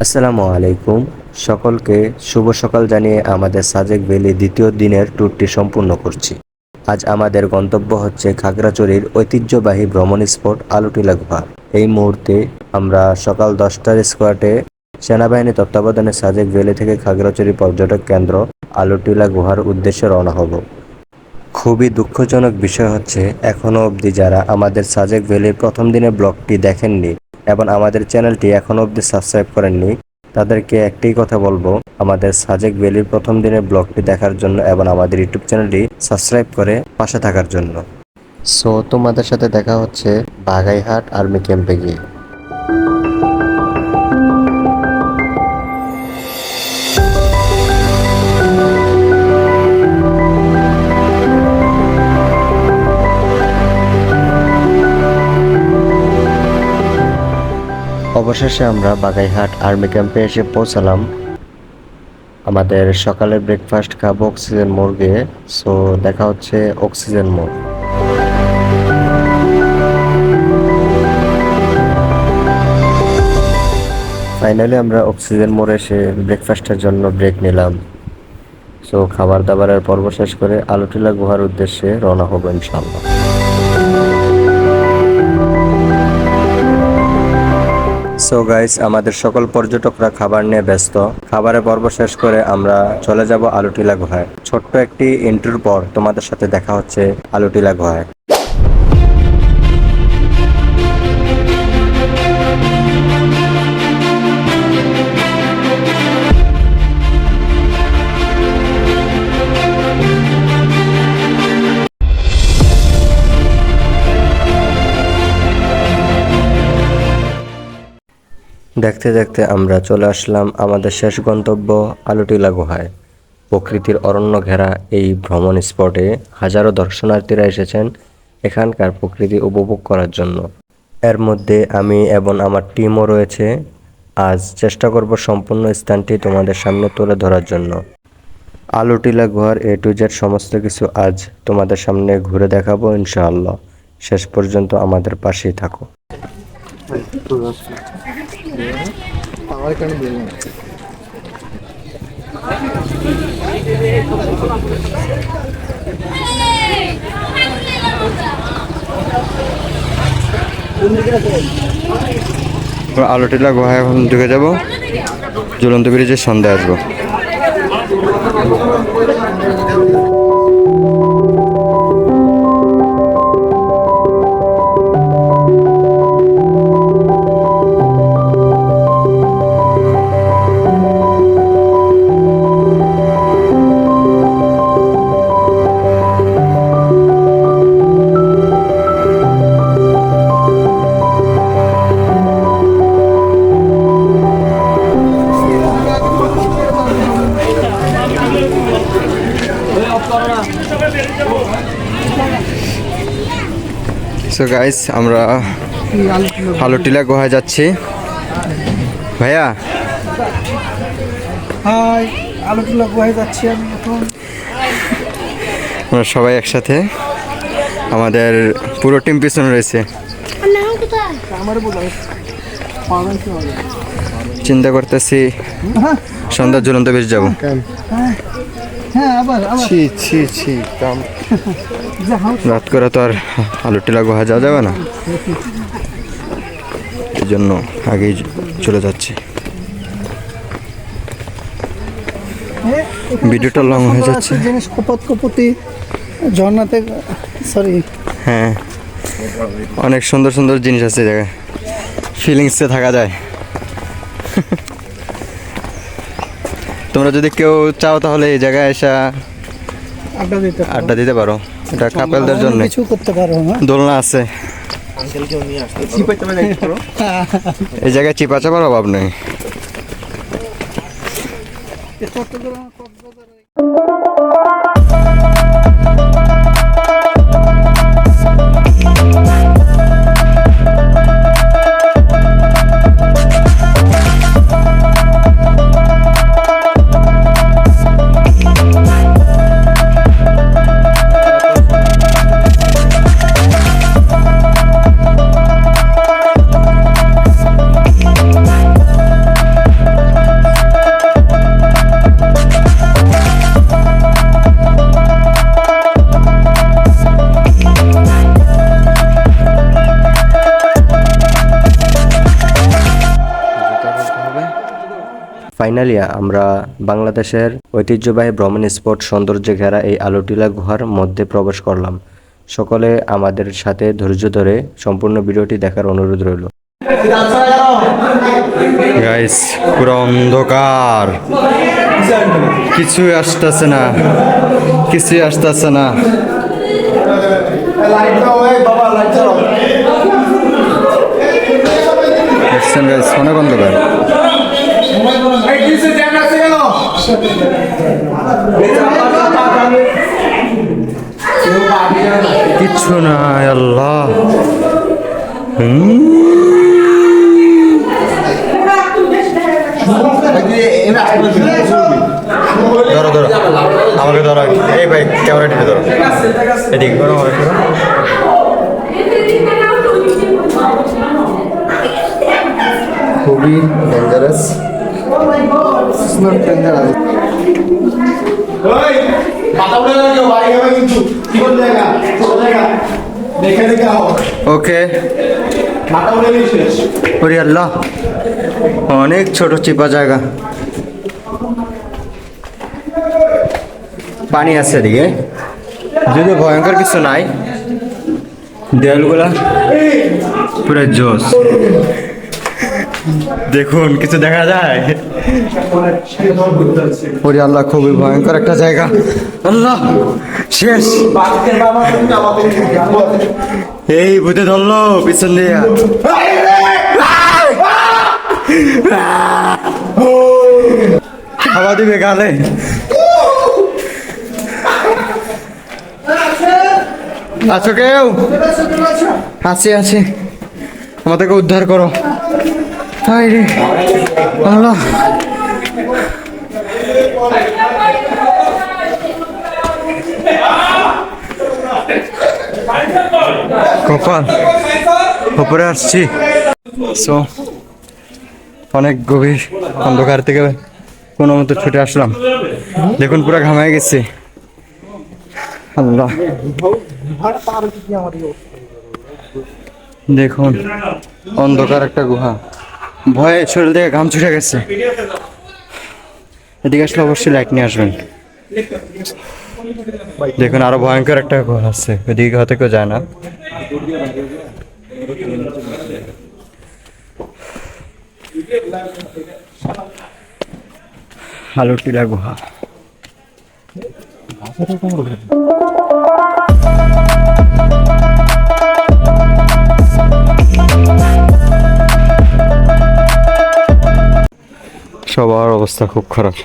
আসসালামু আলাইকুম। সকলকে শুভ সকাল জানিয়ে আমাদের সাজেক ভ্যালি দ্বিতীয় দিনের ট্যুরটি সম্পূর্ণ করছি। আজ আমাদের গন্তব্য হচ্ছে খাগড়াছড়ির ঐতিহ্যবাহী ভ্রমণ স্পট আলুটিলা গুহা। এই মুহূর্তে আমরা সকাল 10টার স্কোয়াডে সেনাবাহিনী তত্ত্বাবধানে সাজেক ভ্যালি থেকে খাগড়াছড়ি পর্যটক কেন্দ্র আলুটিলা গুহার উদ্দেশ্যে রওনা হব। খুবই দুঃখজনক বিষয় হচ্ছে এখনও অবধি যারা আমাদের সাজেক ভ্যালির প্রথম দিনের ব্লগটি দেখেননি এবং আমাদের চ্যানেলটি এখনও অবধি সাবস্ক্রাইব করেননি, তাদেরকে একটাই কথা বলবো, আমাদের সাজেক ভ্যালির প্রথম দিনের ব্লগটি দেখার জন্য এবং আমাদের ইউটিউব চ্যানেলটি সাবস্ক্রাইব করে পাশে থাকার জন্য। সো তোমাদের সাথে দেখা হচ্ছে বাগাইহাট আর্মি ক্যাম্পে গিয়ে। অবশেষে আমরা বাগাইহাট আর্মি ক্যাম্পে এসে পৌঁছালাম। আমাদের সকালের ব্রেকফাস্ট খাবো অক্সিজেন মোড় গিয়ে। সো দেখা হচ্ছে অক্সিজেন মোড়। ফাইনালি আমরা অক্সিজেন মোড়ে এসে ব্রেকফাস্টের জন্য ব্রেক নিলাম। সো খাবার দাবারের পর্ব শেষ করে আলুটিলা গুহার উদ্দেশ্যে রওনা হবো ইনশাআল্লাহ। সো গাইস, আমাদের সকল পর্যটকরা খাবার নিয়ে ব্যস্ত। খাবারের পর্ব শেষ করে আমরা চলে যাব আলুটিলা গুহায়। ছোট্ট একটি ইন্ট্রোর পর তোমাদের সাথে দেখা হচ্ছে আলুটিলা গুহায়। দেখতে দেখতে আমরা চলে আসলাম আমাদের শেষ গন্তব্য আলুটিলা গুহায়। প্রকৃতির অরণ্য ঘেরা এই ভ্রমণ স্পটে হাজারো দর্শনার্থীরা এসেছেন এখানকার প্রকৃতি উপভোগ করার জন্য। এর মধ্যে আমি এবং আমার টিমও রয়েছে। আজ চেষ্টা করব সম্পূর্ণ স্থানটি তোমাদের সামনে তুলে ধরার জন্য। আলুটিলা গুহার A to Z সমস্ত কিছু আজ তোমাদের সামনে ঘুরে দেখাবো ইনশাআল্লাহ। শেষ পর্যন্ত আমাদের পাশেই থাকো। আলুটিলা গুহায় এখন ঢুকে যাব, ঝুলন্ত ব্রিজের সন্ধ্যায় আসবো। সো গাইস, আমরা আলুটিলা গুহায় যাচ্ছি। ভাইয়া, হাই, আলুটিলা গুহায় যাচ্ছি আমি এখন। আমরা সবাই একসাথে, আমাদের পুরো টিম পিছনে রয়েছে। চিন্তা করতেছি সন্ধ্যা ঝুলন্ত বেশ যাবো। হ্যাঁ, আবার রাত করে তো আর আলুটিলা গুহা যাওয়া যাবে না, এই জন্য আগেই চলে যাচ্ছি। ভিডিওটা লং হয়ে যাচ্ছে। জিনিস কপতি ঝর্ণাতে, সরি। হ্যাঁ, অনেক সুন্দর সুন্দর জিনিস আছে এই জায়গায়, ফিলিংসে থাকা যায়। তোমরা যদি কেউ চাও তাহলে এই জায়গায় এসে আড্ডা দিতে পারো। এটা কাপেলদের জন্য কিছু করতে পারো। দোলনা আছে, এই জায়গায় চিপা চাপার অভাব নেই। ফাইনালি আমরা বাংলাদেশের ঐতিহ্যবাহী ভ্রমণ স্পট সৌন্দর্যে ঘেরা এই আলুটিলা গুহার মধ্যে প্রবেশ করলাম। সকলে আমাদের সাথে ধৈর্য ধরে সম্পূর্ণ ভিডিওটি দেখার অনুরোধ রইল। গাইস, পুরো অন্ধকার, কিছুই আসতেছে না, কিছুই আসতেছে না। দেখছেন গাইস, অনেক অন্ধকার। কিচ্ছু নাই, আল্লাহ। ধরো ধরো, আমাকে ধরো। এই ভাই, ক্যামেরা টিপে ধরো, এদিকে করো, আমাকে করো। খুবই ডেঞ্জারাস। ওকে, ওরে আল্লাহ, অনেক ছোট চিপা জায়গা, পানি আছে এদিকে, যদি ভয়ঙ্কর কিছু নাই। দেয়ালগুলা পুরো জোস, দেখুন কিছু দেখা যায়। ওরে আল্লাহ, খুবই ভয়ঙ্কর একটা জায়গা। আল্লাহ, শেষ। এই ভূতে ধরলো পিছন দিয়ে। খাওয়া দিবে গালে। আছো কেউ? আছি আছি, আমাদেরকে উদ্ধার করো। হায় রে আল্লাহ, কপাল, উপরে আসছি। সো অনেক গভীর অন্ধকার থেকে কোনো মতো ছুটে আসলাম। দেখুন পুরো ঘামায় গেছি। আল্লাহ, দেখুন অন্ধকার একটা গুহা, ভয়ে শরীর থেকে ঘাম ছুটে গেছে। এদিকে আসলে অবশ্যই লাইট নিয়ে আসবেন। দেখুন আরো ভয়ঙ্কর একটা গুহা আছে, ওইদিকে হয়তো কেউ যায় না। আলুটিলা গুহা। সবার অবস্থা খুব খারাপ।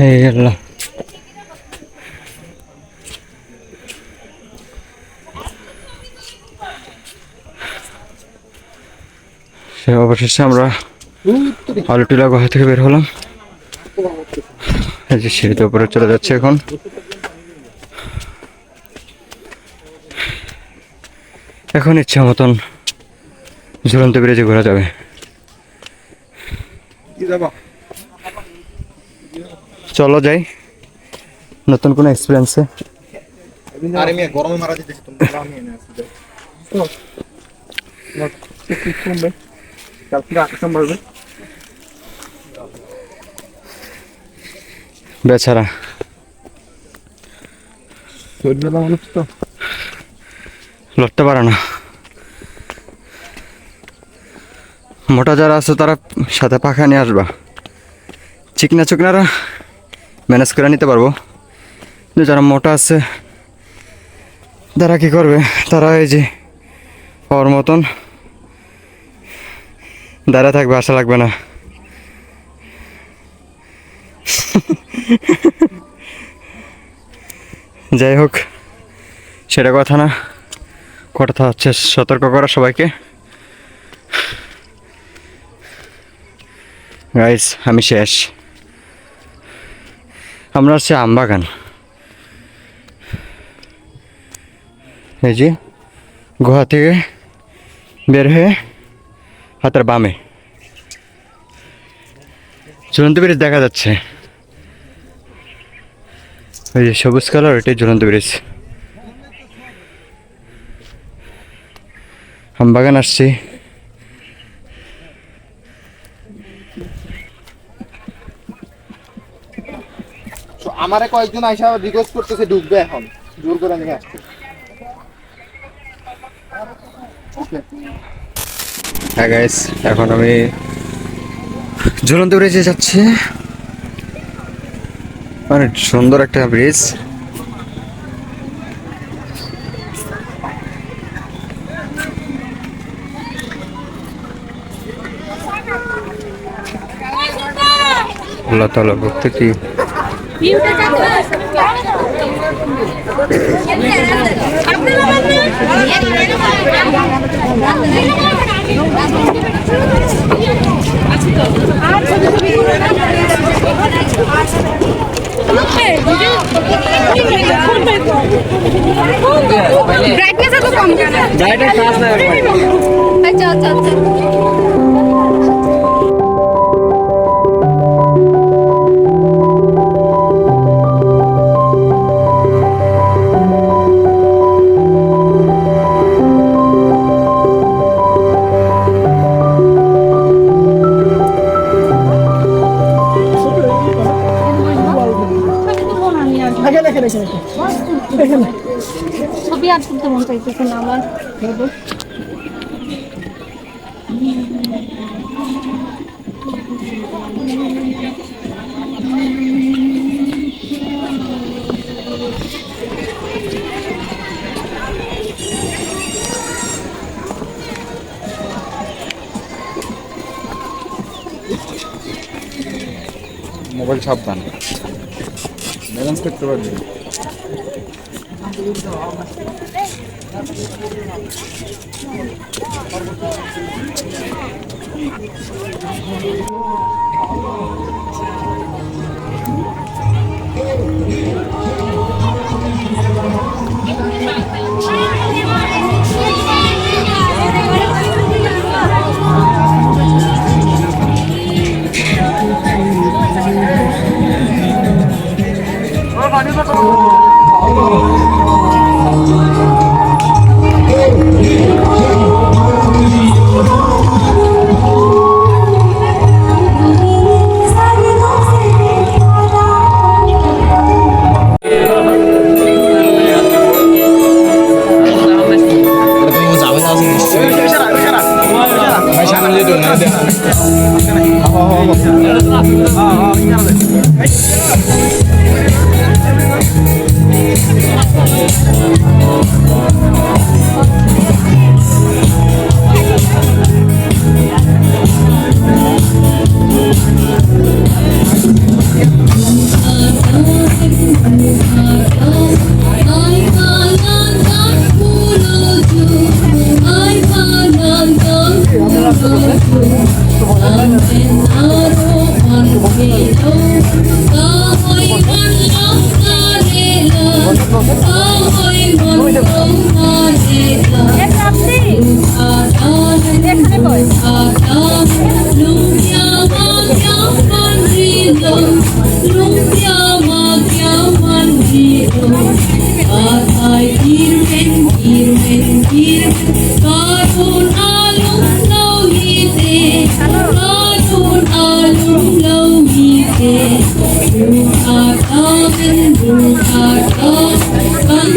এই আল্লাহ, সে অবশেষে আমরা আলুটিলা গুহা থেকে বের হলাম। এই যে সিঁড়িতে উপরে চলে যাচ্ছে এখন। এখন ইচ্ছা মতন ঝুলন্ত ব্রিজে ঘোরা যাবে। চলো যাই নতুন কোনো এক্সপিরিয়েন্সে। বেচারা লড়তে পারে না। মোটা যারা আছে তারা সাথে পাখা নিয়ে আসবা, চিকনা চুকনারা ম্যানেজ করে নিতে পারবো। কিন্তু যারা মোটা আছে তারা কি করবে? তারা এই যে ওর মতন দাঁড়া থাকবে, আশা লাগবে না। যাই হোক, সেটা কথা না, কথা হচ্ছে সতর্ক করা সবাইকে। গাইস, আমি শেষ। আমরা হচ্ছে আমবাগান। এই যে গুহা থেকে বের হয়ে হাতের বামে ঝুলন্ত ব্রিজ দেখা যাচ্ছে। ওই যে সবুজ কালার, ওইটাই ঝুলন্ত ব্রিজ। আমবাগান আসছি, আমারে কয়েকজন আইসা রিকোয়েস্ট করতেছে ঢুকবে এখন জোর করে নিয়ে আসছে। হ্যাঁ গাইস, এখন আমি ঝুলন্ত ব্রিজে যাচ্ছি। অনেক সুন্দর একটা ব্রিজ। আল্লাহ তাআলা প্রত্যেকটি ब्राइटनेस तो कम करना ব্রাইটের কাজ না अच्छा अच्छा अच्छा ছবি আর তুলতে মন চাইতেছে না আমার মোবাইল সাবধান ব্যালেন্স করতে পারবে।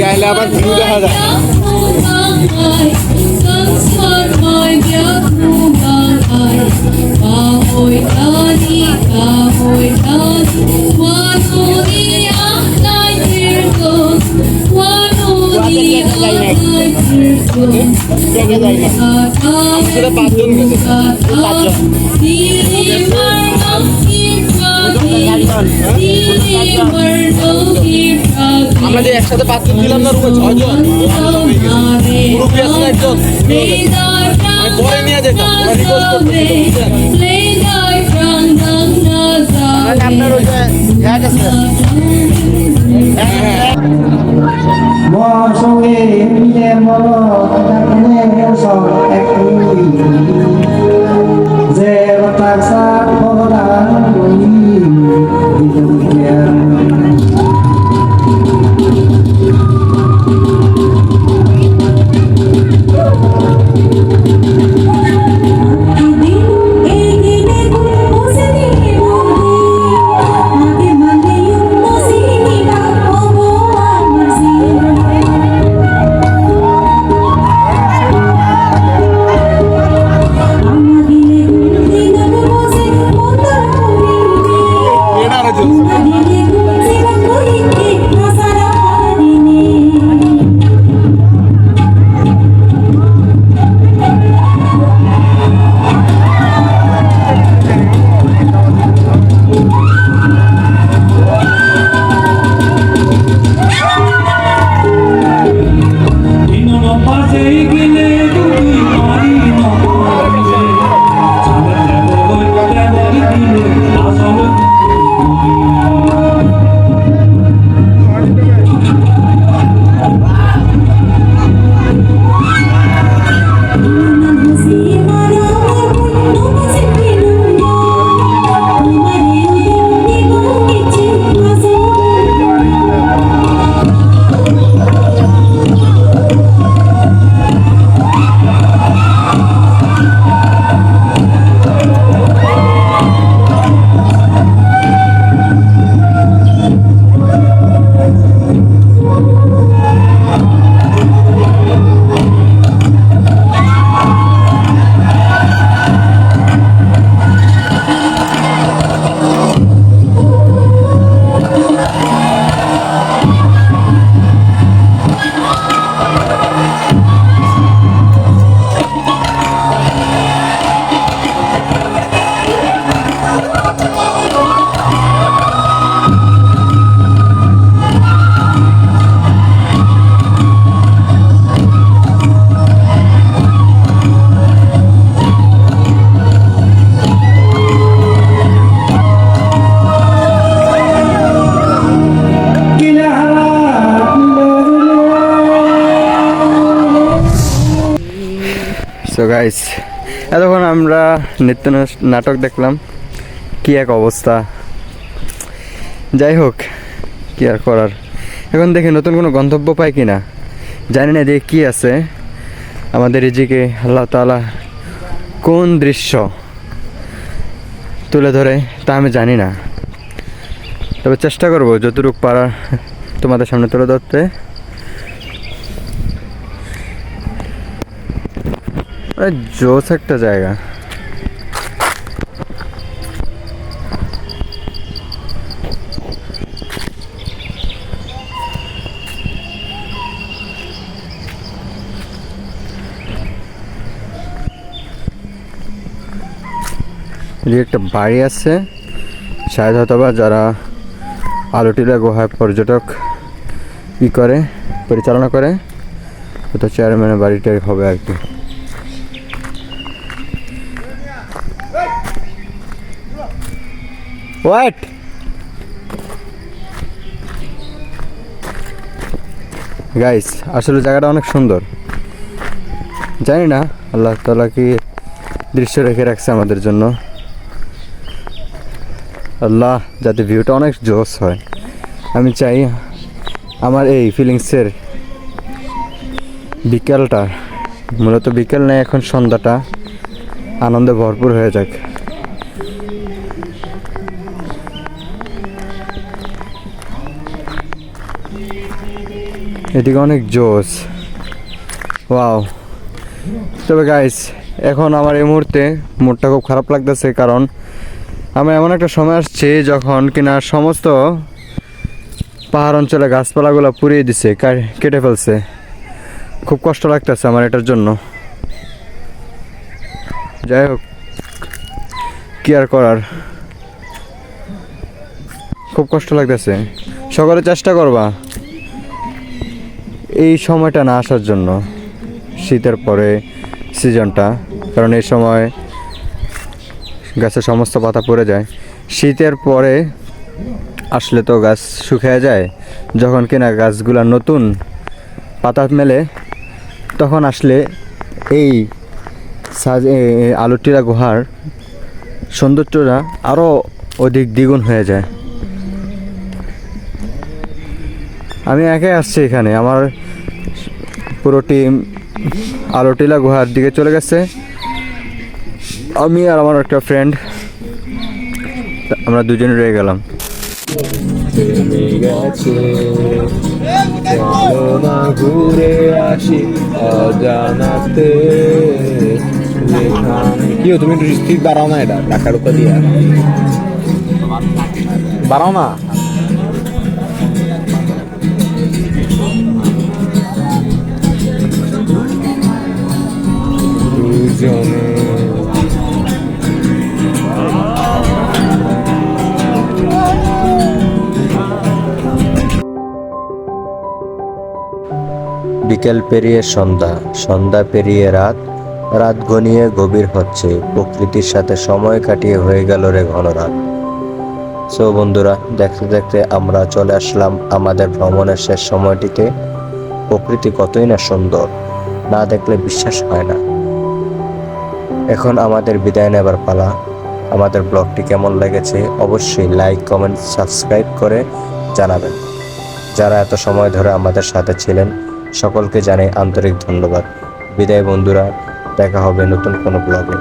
গাইলে আবার ভিউ দেখা যায়। আমরা যে একসাথে পাঁচজন ছিলাম না রুমে, 6 জন মুরব্বী আছে না একজন, আমি পরে নিয়ে যেতাম, ওরা রিকোয়েস্ট করতো আপনার ওই যে এক আছে সঙ্গে মিলে মন সব একই যে বাতাসা পড়া Mosini সো গাইস, এতক্ষণ আমরা নৃত্য নাটক দেখলাম, কি এক অবস্থা। যাই হোক, কি আর করার। এখন দেখি নতুন কোনো গন্তব্য পাই কিনা, জানি না যে কি আছে আমাদের রিজিকে। আল্লাহ তাআলা কোন দৃশ্য তুলে ধরে তা আমি জানি না, তবে চেষ্টা করব যতটুকু পারা তোমাদের সামনে তুলে ধরতে। জোস একটা জায়গা। যে একটা বাড়ি আছে, শায়দ হয়তোবা যারা আলুটিলা গুহায় পর্যটক করে পরিচালনা করে, তো চেয়ারম্যানের বাড়িটাই হবে আর কি। হোয়াট গাইস, আসলে জায়গাটা অনেক সুন্দর। জানি না আল্লাহ তাআলা কি দৃশ্য রেখে রাখছে আমাদের জন্য। আল্লাহ, যাতে ভিউটা অনেক জোস হয়। আমি চাই আমার এই ফিলিংসের বিকেলটা, মূলত বিকেল নেই, এখন সন্ধ্যাটা আনন্দে ভরপুর হয়ে যাক। এদিকে অনেক জোস, ওয়াও। তবে গাইস, এখন আমার এই মুহূর্তে মুডটা খুব খারাপ লাগতেছে, কারণ আমি এমন একটা সময় আসছি যখন কিনা সমস্ত পাহাড় অঞ্চলে গাছপালাগুলো পুড়িয়ে দিছে, কেটে ফেলছে। খুব কষ্ট লাগতেছে আমার এটার জন্য। যাই হোক, কি আর করার, খুব কষ্ট লাগতেছে। সকলে চেষ্টা করবা এই সময়টা না আসার জন্য, শীতের পরে সিজনটা, কারণ এই সময় গাছের সমস্ত পাতা পড়ে যায়। শীতের পরে আসলে তো গাছ শুকিয়ে যায়, যখন কিনা গাছগুলা নতুন পাতা মেলে, তখন আসলে এই আলুটিলা গুহার সৌন্দর্যটা আরও অধিক দ্বিগুণ হয়ে যায়। আমি একাই আসছি এখানে, আমার পুরো টিম আলুটিলা গুহার দিকে চলে গেছে। আমি আর আমার একটা ফ্রেন্ড, আমরা দুজন রয়ে গেলাম। ঘুরে আসি অজানাতে। কি তুমি একটু স্পিড বাড়াও না, এটা টাকার উপর দিয়ে বাড়াও না। বিকেল পেরিয়ে সন্ধ্যা, সন্ধ্যা পেরিয়ে রাত, রাত ঘনিয়ে গভীর হচ্ছে, প্রকৃতির সাথে সময় কাটিয়ে হয়ে গেল রে ঘন রাত। সো বন্ধুরা, দেখতে দেখতে আমরা চলে আসলাম আমাদের ভ্রমণের শেষ সময়টিতে। প্রকৃতি কতই না সুন্দর, না দেখলে বিশ্বাস হয় না। এখন আমাদের বিদায় নেবার পালা। আমাদের ব্লগটি কেমন লেগেছে অবশ্যই লাইক, কমেন্ট, সাবস্ক্রাইব করে জানাবেন। যারা এত সময় ধরে আমাদের সাথে ছিলেন, সকলকে জানাই আন্তরিক ধন্যবাদ। বিদায় বন্ধুরা, দেখা হবে নতুন কোনো ব্লগে।